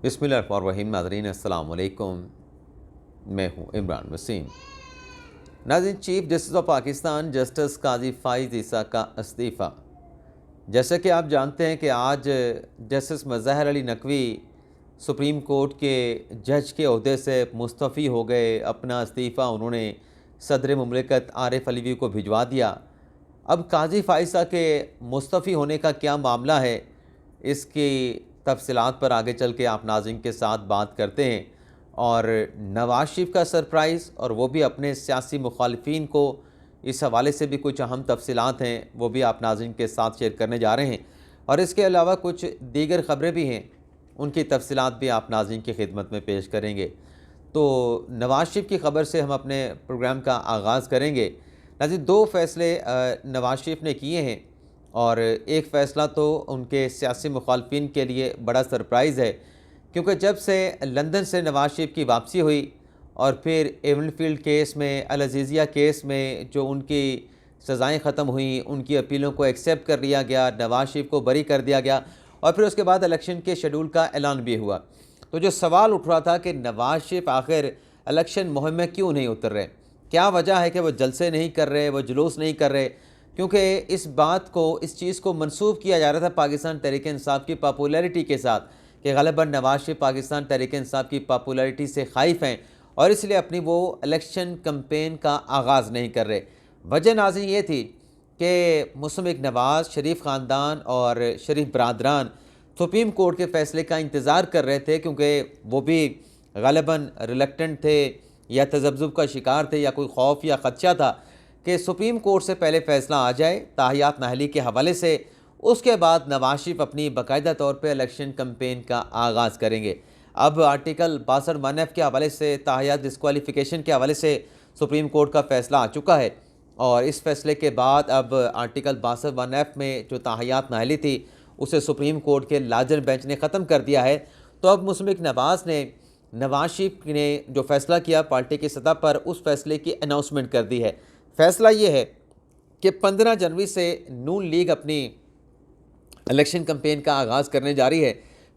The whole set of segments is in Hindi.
बिस्मिल्लाहिर्रहमानिर्रहीम। नाज़रीन अस्सलाम वालेकुम, मैं हूँ इमरान वसीम। नाज़रीन, chief justice of Pakistan justice Qazi Faez Isa का इस्तीफ़ा। जैसे कि आप जानते हैं कि आज justice Mazhar Ali Naqvi supreme court के जज के ओहदे से मुस्तफ़ी हो गए। अपना इस्तीफ़ा उन्होंने सदर मुमलिकत आरिफ अलवी को भिजवा दिया। अब काजी फ़ाइज़ के मुस्तफ़ी होने का क्या मामला है, इसकी तफसीलात पर आगे चल के आप नाज़रीन के साथ बात करते हैं। और नवाज शरीफ का सरप्राइज़, और वो भी अपने सियासी मुखालिफिन को इस हवाले से भी कुछ अहम तफसीलात हैं, वो भी आप नाज़रीन के साथ शेयर करने जा रहे हैं। और इसके अलावा कुछ दीगर ख़बरें भी हैं, उनकी तफसीलात भी आप नाज़रीन की खिदमत में पेश करेंगे। तो नवाज शरीफ की ख़बर से हम अपने प्रोग्राम का आगाज़ करेंगे। नाज़रीन, दो फ़ैसले नवाज शरीफ ने किए हैं, और एक फ़ैसला तो उनके सियासी मुखालफिन के लिए बड़ा सरप्राइज़ है, क्योंकि जब से लंदन से नवाज शरीफ की वापसी हुई और फिर एवनफील्ड केस में, अल अज़ीज़िया केस में जो उनकी सज़ाएँ ख़त्म हुई, उनकी अपीलों को एक्सेप्ट कर लिया गया, नवाज शरीफ को बरी कर दिया गया, और फिर उसके बाद इलेक्शन के शेड्यूल का ऐलान भी हुआ। तो जो सवाल उठ रहा था कि नवाज शरीफ आखिर इलेक्शन मुहिम में क्यों नहीं उतर रहे, क्या वजह है कि वो जलसे नहीं कर रहे, वो जुलूस नहीं कर रहे। क्योंकि इस बात को, इस चीज़ को मंसूब किया जा रहा था पाकिस्तान तहरीक इंसाफ की पॉपुलैरिटी के साथ, कि ग़ालिबन नवाज शरीफ पाकिस्तान तहरीक इंसाफ की पॉपुलैरिटी से ख़ाइफ़ हैं और इसलिए अपनी वो इलेक्शन कैंपेन का आगाज़ नहीं कर रहे। वजह नाज़रीन ये थी कि मुस्लिम नवाज, शरीफ ख़ानदान और शरीफ बरादरान सुप्रीम कोर्ट के फ़ैसले का इंतज़ार कर रहे थे, क्योंकि वो भी ग़ालिबन रिलक्टेंट थे या तज़ब्ज़ुब का शिकार थे, या कोई खौफ या ख़दशा था कि सुप्रीम कोर्ट से पहले फ़ैसला आ जाए ताहियात नाहली के हवाले से, उसके बाद नवाज शरीफ अपनी बाकायदा तौर पर इलेक्शन कैंपेन का आगाज़ करेंगे। अब आर्टिकल 62(1)(f) के हवाले से, ताहियात डिस्क्वालिफिकेशन के हवाले से सुप्रीम कोर्ट का फ़ैसला आ चुका है, और इस फैसले के बाद अब आर्टिकल 62(1)(f) में जो ताहियात नाहली थी, उसे सुप्रीम कोर्ट के लार्जर बेंच ने ख़त्म कर दिया है। तो अब मुस्लिम नवाज ने, नवाज शरीफ ने जो फ़ैसला किया पार्टी की सतह पर, उस फैसले की अनाउंसमेंट कर दी है। फ़ैसला ये है कि 15 जनवरी से नून लीग अपनी इलेक्शन कैंपेन का आगाज़ करने जा रही है।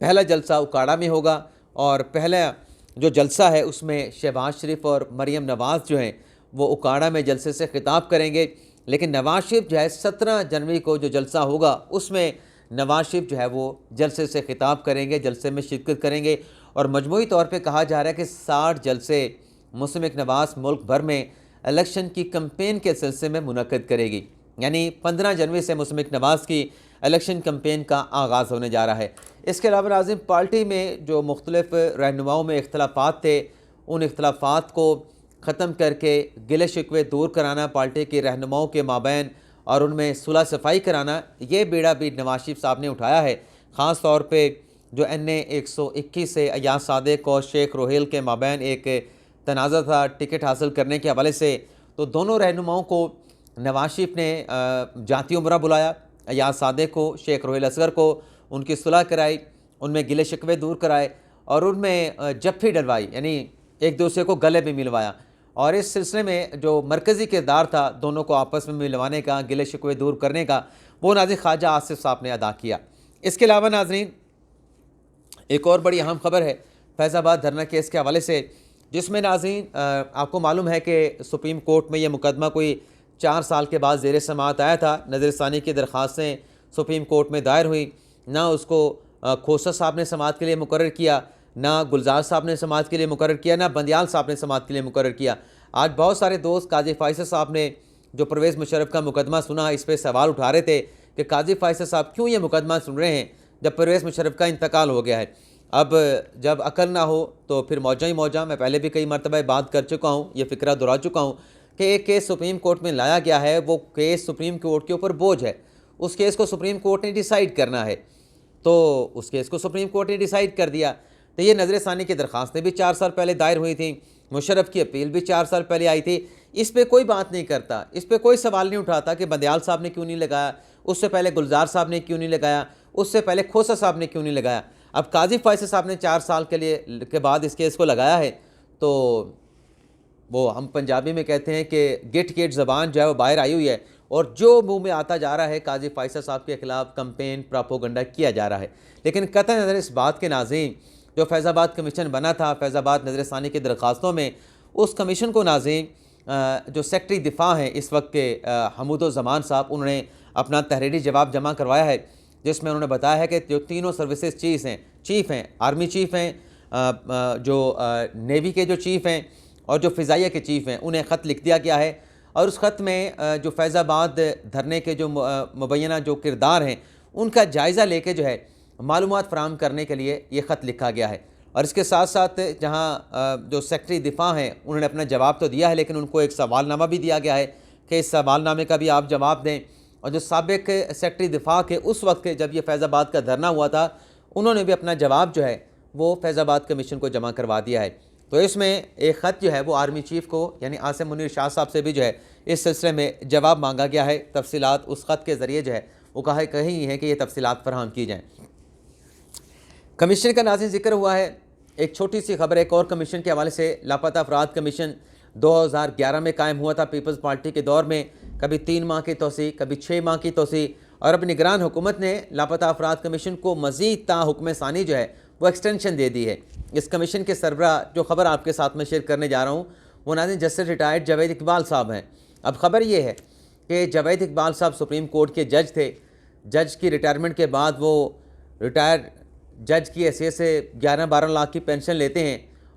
पहला जलसा उकाड़ा में होगा, और पहला जो जलसा है उसमें शहबाज शरीफ और मरीम नवाज़ जो हैं वो उकाड़ा में जलसे से खिताब करेंगे। लेकिन नवाज शरीफ जो है 17 जनवरी को जो जलसा होगा उसमें नवाज शरीफ जो है वो जलसे से खिताब करेंगे, जलसे में शिरकत करेंगे। और मजमूई तौर पे कहा जा रहा है कि 60 जलसे मुस्लिम नवाज मुल्क भर में इलेक्शन की कैंपेन के सिलसिले में मुनक़्क़द करेगी। यानी 15 जनवरी से मुस्लिम नवाज की इलेक्शन कैंपेन का आगाज़ होने जा रहा है। इसके अलावा नाज़रीन, पार्टी में जो मुख्तलिफ रहनुमाओं में इख्तलाफात थे, उन इख्तलाफात को ख़त्म करके गिले शिकवे दूर कराना पार्टी के रहनुमाओं के माबैन, और उनमें सुलह सफ़ाई कराना, ये बेड़ा भी नवाज शरीफ साहब ने उठाया है। ख़ास तौर पे जो NA 121 से अयाज सादिक और शेख रोहेल के माबैन एक तनाज़ा था टिकट हासिल करने के हवाले से, तो दोनों रहनुमाओं को नवाज शरीफ ने जाती उमरा बुलाया, अयाज सादिक को, शेख रोहेल असगर को, उनकी सुलह कराई, उनमें गिले शिकवे दूर कराए, और उनमें जफ्फी डलवाई, यानी एक दूसरे को गले भी मिलवाया। और इस सिलसिले में जो मरकज़ी किरदार था दोनों को आपस में मिलवाने का, गिले शिकवे दूर करने का, वो नाज़रीन ख्वाजा आसिफ साहब ने अदा किया। इसके अलावा नाज़रीन, एक और बड़ी अहम खबर है फैज़ाबाद धरना केस के हवाले से, जिसमें नाज़रीन आपको मालूम है कि सुप्रीम कोर्ट में यह मुकदमा कोई 4 साल के बाद ज़ेर समाअत आया था। नज़रसानी की दरख्वास्तें सुप्रीम कोर्ट में दायर हुई, ना उसको खोसा साहब ने समाअत के लिए मुकर्रर किया, ना गुलजार साहब ने समाअत के लिए मुकर्रर किया, ना बंदियाल साहब ने समाअत के लिए मुकर्रर किया। आज बहुत सारे दोस्त काजी फ़ाइज़ साहब ने जो परवेज़ मुशर्रफ का मुकदमा सुना, इस पर सवाल उठा रहे थे कि काजी फ़ाइज़ साहब क्यों ये मुकदमा सुन रहे हैं जब परवेज़ मुशर्रफ का इंतकाल हो गया है। अब जब अकल ना हो तो फिर मौजा ही मौजा। मैं पहले भी कई मरतबा बात कर चुका हूँ, ये फ़िक्रा दोहरा चुका हूँ कि एक केस सुप्रीम कोर्ट में लाया गया है, वो केस सुप्रीम कोर्ट के ऊपर बोझ है। उस केस को सुप्रीम कोर्ट ने डिसाइड करना है, तो उस केस को सुप्रीम कोर्ट ने डिसाइड कर दिया। तो ये नज़रसानी की दरख्वास्तें भी 4 साल पहले दायर हुई थी, मुशर्रफ की अपील भी 4 साल पहले आई थी। इस पर कोई बात नहीं करता, इस पर कोई सवाल नहीं उठाता कि बंदियाल साहब ने क्यों नहीं लगाया, उससे पहले गुलजार साहब ने क्यों नहीं लगाया, उससे पहले खोसा साहब ने क्यों नहीं लगाया। अब काजी फ़ाइज़ साहब ने 4 साल के बाद इस केस को लगाया है, तो वो हम पंजाबी में कहते हैं कि गिट गिट ज़बान जो है वो बाहर आई हुई है, और जो मुंह में आता जा रहा है काजी फ़ाइज़ साहब के ख़िलाफ़ कैंपेन प्रोपेगेंडा किया जा रहा है। लेकिन कतई नज़र इस बात के नाज़रीन, जो फैज़ाबाद कमीशन बना था फैज़ाबाद नज़रसानी की दरख्वास्तों में, उस कमीशन को नाज़रीन जो सेक्रेटरी दिफा हैं इस वक्त के हमूदुज़्ज़मान साहब, उन्होंने अपना तहरीरी जवाब जमा करवाया है, जिसमें उन्होंने बताया है कि जो तीनों सर्विसेज चीफ़ हैं, आर्मी चीफ़ हैं, जो नेवी के जो चीफ़ हैं और जो फ़िज़ाइया के चीफ़ हैं, उन्हें ख़त लिख दिया गया है। और उस ख़त में जो फैज़ाबाद धरने के जो मुबैना जो किरदार हैं उनका जायज़ा लेके जो है मालूमात फ़राहम करने के लिए ये ख़त लिखा गया है। और इसके साथ साथ जहाँ जो सेक्रेटरी दिफा हैं उन्होंने अपना जवाब तो दिया है, लेकिन उनको एक सवालनामा भी दिया गया है कि इस सवालनामे का भी आप जवाब दें। और जो साबिक सेक्रेटरी दिफा के उस वक्त के जब ये फैज़ाबाद का धरना हुआ था, उन्होंने भी अपना जवाब जो है वो फैज़ाबाद कमीशन को जमा करवा दिया है। तो इसमें एक ख़त जो है वो आर्मी चीफ़ को यानी आसिम मुनीर शाह साहब से भी जो है इस सिलसिले में जवाब मांगा गया है। तफसीलात उस ख़त के ज़रिए जो है वो कही है कि ये तफसीलात फराहम की जाएँ। कमीशन का नाज़रीन ज़िक्र हुआ है। एक छोटी सी खबर एक और कमीशन के हवाले से। लापता अफराद कमीशन 2011 में कायम हुआ था पीपल्स पार्टी के दौर में। कभी 3 माह की तोसी, कभी 6 माह की तोसी, और अब निगरान हुकूमत ने लापता अफराद कमीशन को मज़ीद ता हुक्म सानी जो है वो एक्सटेंशन दे दी है। इस कमीशन के सरबरा जो खबर आपके साथ में शेयर करने जा रहा हूँ वो नाज़रीन जस्टिस रिटायर्ड जावेद इकबाल साहब हैं। अब ख़बर ये है कि जावेद इकबाल साहब सुप्रीम कोर्ट के जज थे। जज की रिटायरमेंट के बाद वो रिटायर जज की हैसियत से 11-12 लाख की पेंशन लेते हैं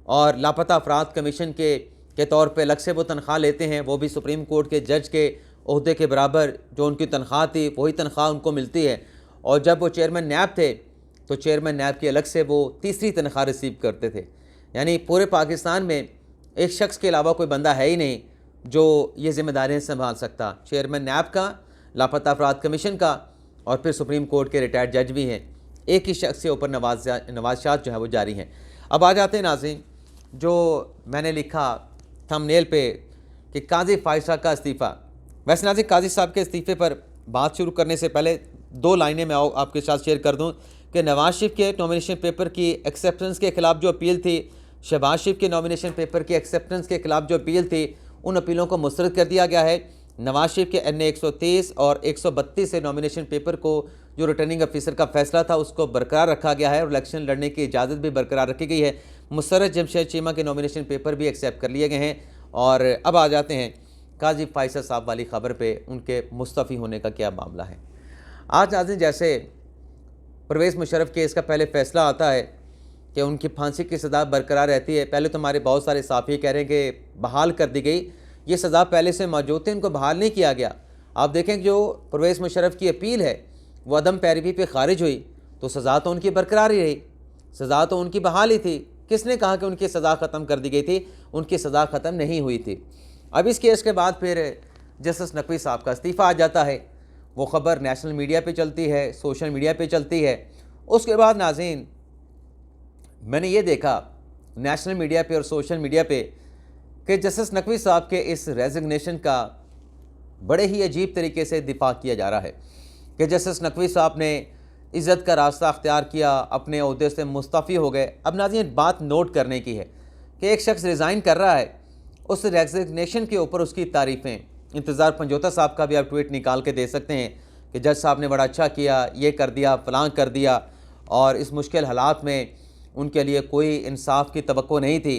और लापता अफराद कमीशन के तौर पे अलग से वो तनख्वाह लेते हैं। वो भी सुप्रीम कोर्ट के जज के ओहदे के बराबर जो उनकी तनख्वाह थी वही तनख्वाह उनको मिलती है। और जब वो चेयरमैन नैब थे तो चेयरमैन नैब की अलग से वो तीसरी तनख्वाह रिसीव करते थे। यानी पूरे पाकिस्तान में एक शख्स के अलावा कोई बंदा है ही नहीं जो ये ज़िम्मेदारियाँ संभाल सकता। चेयरमैन नैब का, लापता अफराद कमीशन का और फिर सुप्रीम कोर्ट के रिटायर्ड जज भी हैं। एक ही शख्स के ऊपर नवाज़ात जो है वो जारी हैं। अब आ जाते हैं नाज़रीन जो मैंने लिखा थंबनेल पे कि काजी फाइज़ साहब का इस्तीफ़ा। वैसे नाज़रीन काजी साहब के इस्तीफ़े पर बात शुरू करने से पहले 2 लाइनें मैं आपके साथ शेयर कर दूं कि नवाज शरीफ के नॉमिनेशन पेपर की एक्सेप्टेंस के ख़िलाफ़ जो अपील थी, शहबाज शरीफ के नॉमिनेशन पेपर की एक्सेप्टेंस के ख़िलाफ़ जो अपील थी, उन अपीलों को मुस्तरद कर दिया गया है। नवाज शरीफ के NA 123 और 132 से नॉमिनेशन पेपर को जो रिटर्निंग अफीसर का फैसला था उसको बरकरार रखा गया है और इलेक्शन लड़ने की इजाज़त भी बरकरार रखी गई है। मुसर्रत जमशेद चीमा के नॉमिनेशन पेपर भी एक्सेप्ट कर लिए गए हैं। और अब आ जाते हैं काजी फाइज़ साहब वाली ख़बर पे, उनके मुस्तफ़ी होने का क्या मामला है। आज नाज़रीन जैसे परवेज़ मुशर्रफ केस का पहले फ़ैसला आता है कि उनकी फांसी की सज़ा बरकरार रहती है। पहले तो हमारे बहुत सारे साफ़ी कह रहे हैं कि बहाल कर दी गई, ये सज़ा पहले से मौजूद थी, इनको बहाल नहीं किया गया। आप देखें जो परवेज़ मुशर्रफ की अपील है वो अदम पैरवी पे खारिज हुई तो सज़ा तो उनकी बरकरार ही रही, सज़ा तो उनकी बहाल ही थी। किसने कहा कि उनकी सज़ा ख़त्म कर दी गई थी? उनकी सज़ा ख़त्म नहीं हुई थी। अब इस केस के बाद फिर जस्टिस नकवी साहब का इस्तीफ़ा आ जाता है। वो ख़बर नेशनल मीडिया पे चलती है, सोशल मीडिया पे चलती है। उसके बाद नाज़रीन मैंने ये देखा नेशनल मीडिया पे और सोशल मीडिया पे कि जस्टिस नकवी साहब के इस रेजिग्नेशन का बड़े ही अजीब तरीके से दिफा किया जा रहा है कि जस्टिस नकवी साहब ने इज़्ज़त का रास्ता अख्तियार किया, अपने ओहदे से मुस्तफ़ी हो गए। अब नाज़रीन बात नोट करने की है कि एक शख्स रिज़ाइन कर रहा है, उस रेजिग्नेशन के ऊपर उसकी तारीफ़ें। इंतज़ार पंजोता साहब का भी आप ट्वीट निकाल के दे सकते हैं कि जज साहब ने बड़ा अच्छा किया, ये कर दिया, फ़लाँ कर दिया, और इस मुश्किल हालात में उनके लिए कोई इंसाफ की तवक्को नहीं थी।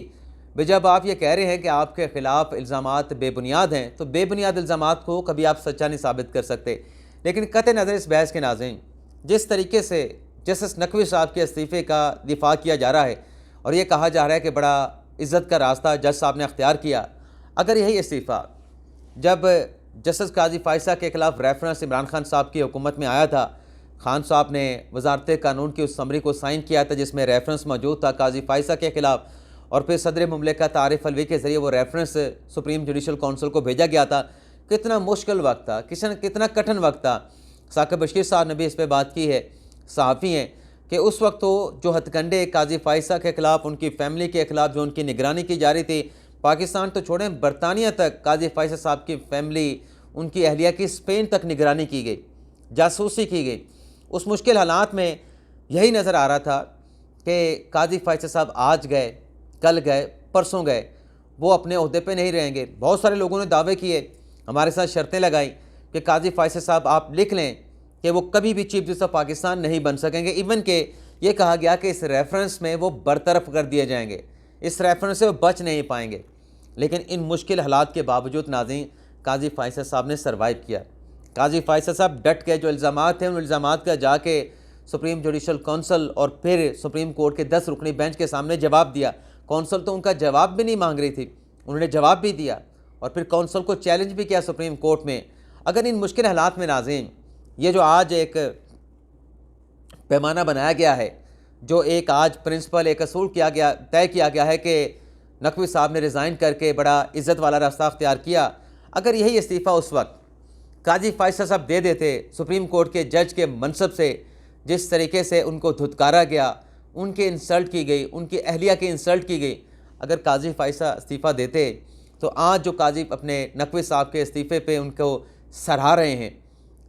भाई जब आप ये कह रहे हैं कि आपके ख़िलाफ़ इल्ज़ामात बेबुनियाद हैं तो बेबुनियाद इल्ज़ामात को कभी आप सच्चा नहीं साबित कर सकते। लेकिन कतई नज़र इस बहस के नाज़रीन जिस तरीके से जस्टिस नकवी साहब के इस्तीफ़े का दिफा किया जा रहा है और ये कहा जा रहा है कि बड़ा इज़्ज़त का रास्ता जज साहब ने अख्तियार किया, अगर यही इस्तीफ़ा जब जस्टिस काजी फाइज़ साहब के ख़िलाफ़ रेफरेंस इमरान खान साहब की हुकूमत में आया था, खान साहब ने वजारत कानून की उस समरी को साइन किया था जिसमें रेफरेंस मौजूद था काजी फाइज़ साहब के ख़िलाफ़, और फिर सदर मुमलिकत आरिफ अलवी के ज़रिए वो रेफरेंस सुप्रीम जुडिशल काउंसिल को भेजा गया था। कितना मुश्किल वक्त था, कितना कठिन वक्त था। साकिब बशीर साहब ने भी इस पर बात की है, सहाफ़ी हैं, कि उस वक्त तो जो हथकंडे काजी फाइज़ साहब के ख़िलाफ़, उनकी फ़ैमिली के ख़िलाफ़ जो उनकी निगरानी की जा रही थी, पाकिस्तान तो छोड़ें बरतानिया तक काजी फाइज़ साहब की फ़ैमिली, उनकी अहलिया की स्पेन तक निगरानी की गई, जासूसी की गई। उस मुश्किल हालात में यही नज़र आ रहा था कि काजी फाइज़ साहब आज गए, कल गए, परसों गए, वो अपने ओहदे पे नहीं रहेंगे। बहुत सारे लोगों ने दावे किए, हमारे साथ शर्तें लगाई कि काजी फाइज़ साहब आप लिख लें कि वो कभी भी चीफ जस्टिस ऑफ पाकिस्तान नहीं बन सकेंगे। इवन के ये कहा गया कि इस रेफरेंस में वो बरतरफ कर दिए जाएंगे, इस रेफरेंस से वो बच नहीं पाएंगे। लेकिन इन मुश्किल हालात के बावजूद नाज़रीन काजी फ़ैसल साहब ने सर्वाइव किया। काजी फ़ैसल साहब डट के जो इल्ज़ामात थे उन इल्ज़ामात का जाके सुप्रीम जुडिशल कौंसल और फिर सुप्रीम कोर्ट के 10 रुकनी बेंच के सामने जवाब दिया। कौंसल तो उनका जवाब भी नहीं मांग रही थी, उन्होंने जवाब भी दिया और फिर कौंसल को चैलेंज भी किया सुप्रीम कोर्ट में। अगर इन मुश्किल हालात में नाज़रीन ये जो आज एक पैमाना बनाया गया है, जो एक आज प्रिंसिपल एक असूल किया गया, तय किया गया है कि नकवी साहब ने रिज़ाइन करके बड़ा इज़्ज़त वाला रास्ता अख्तियार किया, अगर यही इस्तीफ़ा उस वक्त काजी फ़ैसल साहब दे देते सुप्रीम कोर्ट के जज के मनसब से, जिस तरीके से उनको धुतकारा गया, उनके इंसल्ट की गई, उनकी अहलिया की इंसल्ट की गई, अगर काजी फ़ैसल इस्तीफ़ा देते तो आज जो काजी अपने नकवी साहब के इस्तीफ़े पे उनको सराह रहे हैं,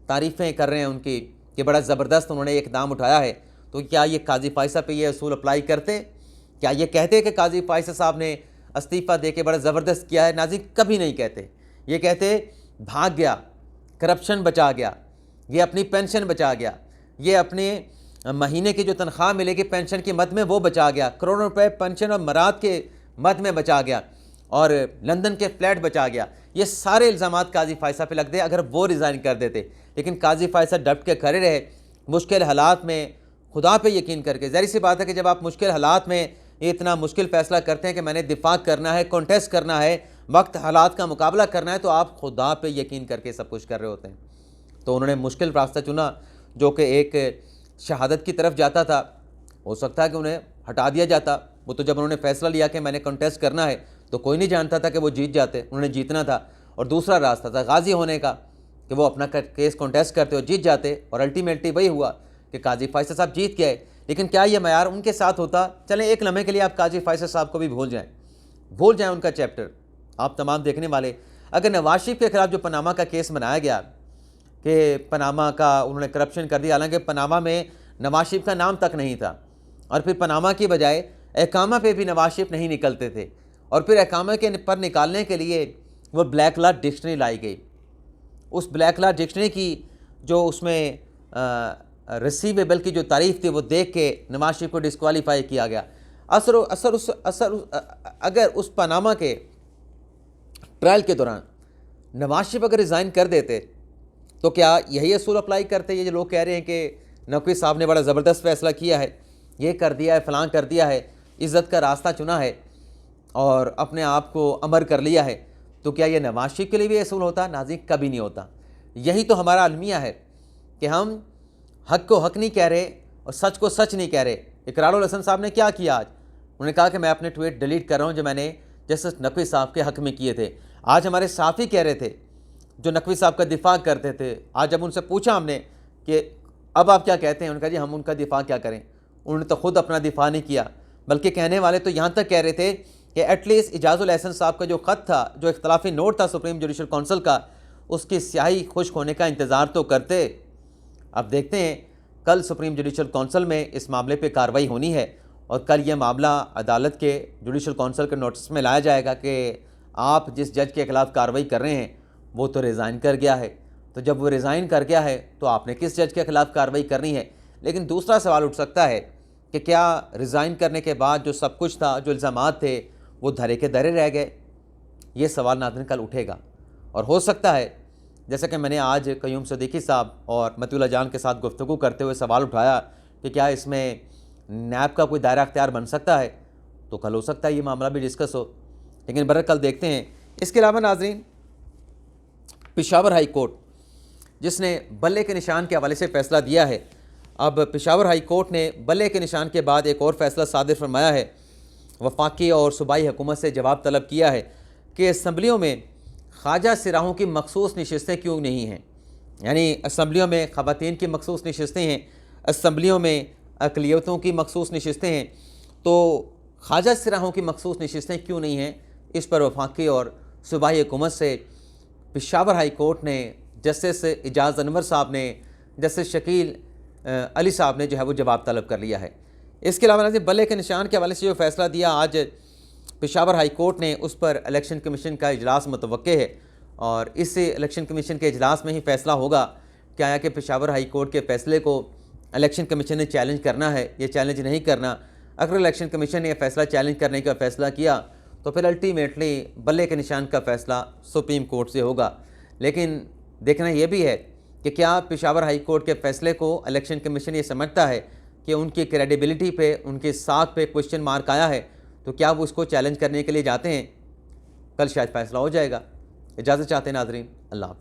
तारीफ़ें कर रहे हैं उनकी कि बड़ा ज़बरदस्त उन्होंने एक दाम उठाया है, तो क्या ये काजी फ़ैसल पे ये असूल अप्लाई करते? क्या ये कहते कि काजी फ़ैसल साहब ने इस्तीफ़ा दे के बड़ा ज़बरदस्त किया है? नाज़रीन कभी नहीं कहते। ये कहते भाग गया, करप्शन बचा गया, ये अपनी पेंशन बचा गया, ये अपने महीने की जो तनख्वाह मिलेगी पेंशन की मद में वो बचा गया, करोड़ों रुपए पेंशन और मराद के मद में बचा गया और लंदन के फ्लैट बचा गया। ये सारे इल्ज़ामात काजी फ़ैसल पे लगते अगर वो रिज़ाइन कर देते। लेकिन काजी फ़ैसल डट के खड़े रहे मुश्किल हालात में, खुदा पे यकीन करके। ज़ाहिर सी बात है कि जब आप मुश्किल हालात में ये इतना मुश्किल फ़ैसला करते हैं कि मैंने दिफा करना है, कॉन्टेस्ट करना है, वक्त हालात का मुकाबला करना है, तो आप खुदा पे यकीन करके सब कुछ कर रहे होते हैं। तो उन्होंने मुश्किल रास्ता चुना जो कि एक शहादत की तरफ जाता था। हो सकता है कि उन्हें हटा दिया जाता, वो तो जब उन्होंने फ़ैसला लिया कि मैंने कॉन्टेस्ट करना है तो कोई नहीं जानता था कि वो जीत जाते, उन्होंने जीतना था। और दूसरा रास्ता था गाजी होने का कि वो अपना केस कॉन्टेस्ट करते और जीत जाते, और अल्टीमेटली वही हुआ कि काजी फ़ैसल साहब जीत गए। लेकिन क्या ये मयार उनके साथ होता? चलें एक लम्हे के लिए आप काजी फ़ैसल साहब को भी भूल जाएँ उनका चैप्टर, आप तमाम देखने वाले। अगर नवाज शरीफ के खिलाफ जो पनामा का केस बनाया गया कि पनामा का उन्होंने करप्शन कर दिया, हालांकि पनामा में नवाज शरीफ का नाम तक नहीं था, और फिर पनामा की बजाय एकामा पे भी नवाज शरीफ नहीं निकलते थे, और फिर एकामा के पर निकालने के लिए वो ब्लैक लॉ डिक्शनरी लाई गई। उस ब्लैक लॉ डिक्शनरी की जो उसमें रिसीवेबल की जो तारीफ थी वो देख के नवाज शरीफ को डिस्क्वालीफाई किया गया। अगर उस पनामा के ट्रायल के दौरान नवाज शरीफ अगर रिज़ाइन कर देते तो क्या यही असूल अप्लाई करते? ये जो लोग कह रहे हैं कि नकवी साहब ने बड़ा ज़बरदस्त फ़ैसला किया है, ये कर दिया है, फ़लाँ कर दिया है, इज़्ज़त का रास्ता चुना है और अपने आप को अमर कर लिया है, तो क्या ये नवाज शरीफ के लिए भी असूल होता? नाज़रीन कभी नहीं होता। यही तो हमारा अलमिया है कि हम हक़ को हक़ नहीं कह रहे और सच को सच नहीं कह रहे। इकरारुल हसन साहब ने क्या किया आज? उन्होंने कहा कि मैं अपने ट्वीट डिलीट कर रहा हूँ जो मैंने जस्टिस नकवी साहब के हक़ में किए थे। आज हमारे साफ़ी कह रहे थे जो नकवी साहब का दिफा करते थे, आज जब उनसे पूछा हमने कि अब आप क्या कहते हैं, उनका जी हम उनका दिफा क्या करें। उन्होंने तो ख़ुद अपना दिफा नहीं किया, बल्कि कहने वाले तो यहाँ तक कह रहे थे कि एटलीस्ट इजाज़ुल एहसन साहब का जो ख़त था, जो इख्तलाफी नोट था सुप्रीम जुडिशल कौंसिल का, उसकी स्याही खुश्क होने का इंतज़ार तो करते। अब देखते हैं कल सुप्रीम जुडिशल कौंसिल में इस मामले पे कार्रवाई होनी है और कल यह मामला अदालत के जुडिशल कौंसिल के नोटिस में लाया जाएगा कि आप जिस जज के ख़िलाफ़ कार्रवाई कर रहे हैं वो तो रिज़ाइन कर गया है, तो जब वो रिज़ाइन कर गया है तो आपने किस जज के ख़िलाफ़ कार्रवाई करनी है। लेकिन दूसरा सवाल उठ सकता है कि क्या रिज़ाइन करने के बाद जो सब कुछ था, जो इल्ज़ामात थे, वो धरे के धरे रह गए? ये सवाल नाज़रीन कल उठेगा और हो सकता है जैसा कि मैंने आज क़य्यूम सिद्दीकी साहब और मतीउल्लाह जान के साथ गुफ्तगू करते हुए सवाल उठाया कि क्या इसमें नैब का कोई दायरा अख्तियार बन सकता है, तो कल हो सकता है ये मामला भी डिस्कस हो। लेकिन बहरहाल कल देखते हैं। इसके अलावा नाज़रीन पेशावर हाई कोर्ट जिसने बल्ले के निशान के हवाले से फ़ैसला दिया है, अब पेशावर हाई कोर्ट ने बल्ले के निशान के बाद एक और फ़ैसला सादिर फरमाया है। वफाकी और सूबाई हुकूमत से जवाब तलब किया है कि असम्बलियों में ख्वाजा सिराहों की मखसूस नशस्तें क्यों नहीं हैं। यानी असम्बलियों में ख़वातीन की मखसूस नशस्तें हैं, असम्बलियों में अक़लियतों की मखसूस नशस्तें हैं, तो ख्वाजा सिराहों की मखसूस नशस्तें क्यों नहीं हैं। इस पर वफाकी और सूबाई हुकूमत से पेशावर हाई कोर्ट ने जस्टिस इजाज़ अनवर साहब ने, जस्टिस शकील अली साहब ने जो है वो जवाब तलब कर लिया है। इसके अलावा नाज़रीन बल्ले के निशान के हवाले से जो फ़ैसला दिया आज पेशावर हाई कोर्ट ने, उस पर इलेक्शन कमीशन का इजलास मुतवक्के है और इस इलेक्शन कमीशन के इजलास में ही फ़ैसला होगा कि आया कि पेशावर हाई कोर्ट के फ़ैसले को इलेक्शन कमीशन ने चैलेंज करना है या चैलेंज नहीं करना। अगर इलेक्शन कमीशन ने यह फैसला चैलेंज करने का फैसला किया तो फिर अल्टीमेटली बल्ले के निशान का फैसला सुप्रीम कोर्ट से होगा। लेकिन देखना यह भी है कि क्या पेशावर हाई कोर्ट के फैसले को इलेक्शन कमीशन ये समझता है कि उनकी क्रेडिबिलिटी पे, उनके साख पे क्वेश्चन मार्क आया है, तो क्या वो उसको चैलेंज करने के लिए जाते हैं। कल शायद फैसला हो जाएगा। इजाज़त चाहते हैं नाज़रीन, अल्लाह हाफ़िज़।